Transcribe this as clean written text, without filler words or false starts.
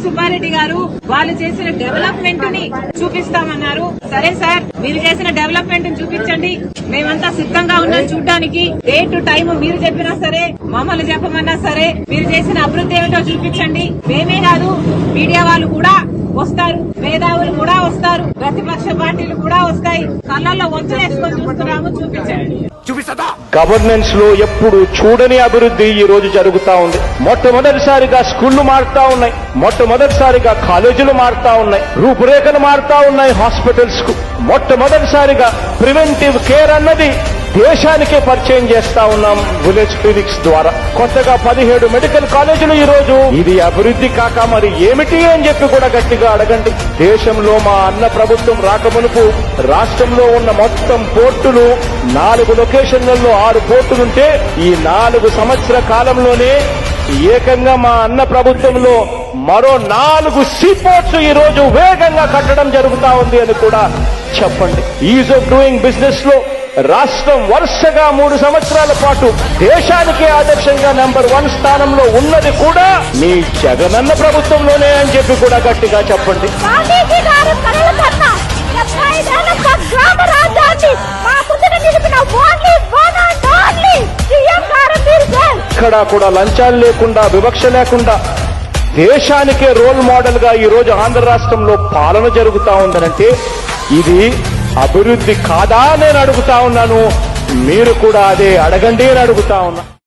సుబ్బారెడ్డి గారు వాళ్ళు చేసిన డెవలప్మెంట్ ని చూపిస్తామన్నారు. సరే సార్, మీరు చేసిన డెవలప్మెంట్ ని చూపించండి, మేమంతా సిద్ధంగా ఉన్నాం చూడడానికి. డేట్ టైం మీరు చెప్పినా సరే, మమ్మల్ని చెప్పమన్నా సరే, మీరు చేసిన అభివృద్ధి ఏమిటో చూపించండి. మేమే కాదు, మీడియా వాళ్ళు కూడా వస్తారు, మేధావులు కూడా వస్తారు, ప్రతిపక్ష పార్టీలు కూడా వస్తాయి. కళ్ళల్లో వంచులేసుకొని చూస్తున్నాము, చూపించండి. గవర్నెన్స్ లో ఎప్పుడు చూడని అభివృద్ధి ఈ రోజు జరుగుతా ఉంది. మొట్టమొదటిసారిగా స్కూళ్లు మారుతా ఉన్నాయి, మొట్టమొదటిసారిగా కాలేజీలు మారుతా ఉన్నాయి, రూపురేఖలు మారుతా ఉన్నాయి హాస్పిటల్స్ కు. మొట్టమొదటిసారిగా ప్రివెంటివ్ కేర్ అన్నది దేశానికే పరిచయం చేస్తా ఉన్నాం విలేజ్ క్లినిక్స్ ద్వారా. కొత్తగా 17 మెడికల్ కాలేజీలు ఈ రోజు. ఇది అభివృద్ధి కాక మరి ఏమిటి అని చెప్పి కూడా గట్టిగా అడగండి. దేశంలో మా అన్న ప్రభుత్వం రాకమునుపు రాష్ట్రంలో ఉన్న మొత్తం పోర్టులు 4 లొకేషన్లలో 6 పోర్టులుంటే ఈ 4 సంవత్సర కాలంలోనే ఏకంగా మా అన్న ప్రభుత్వంలో మరో 4 సీపోర్ట్స్ ఈ రోజు వేగంగా కట్టడం జరుగుతా ఉంది అని కూడా చెప్పండి. ఈజ్ ఆఫ్ డూయింగ్ బిజినెస్ లో రాష్ట్రం వరుసగా 3 సంవత్సరాల పాటు దేశానికి ఆదర్శంగా నెంబర్ 1 స్థానంలో ఉన్నది కూడా మీ జగనన్న ప్రభుత్వంలోనే అని చెప్పి కూడా గట్టిగా చెప్పండి. ఇక్కడ కూడా లంచాలు లేకుండా, వివక్ష లేకుండా దేశానికే రోల్ మోడల్ గా ఈ రోజు ఆంధ్ర రాష్ట్రంలో పాలన జరుగుతా ఉందనంటే ఇది అభివృద్ధి కాదా నేను అడుగుతా ఉన్నాను. మీరు కూడా అదే అడగండి అని అడుగుతా ఉన్నా.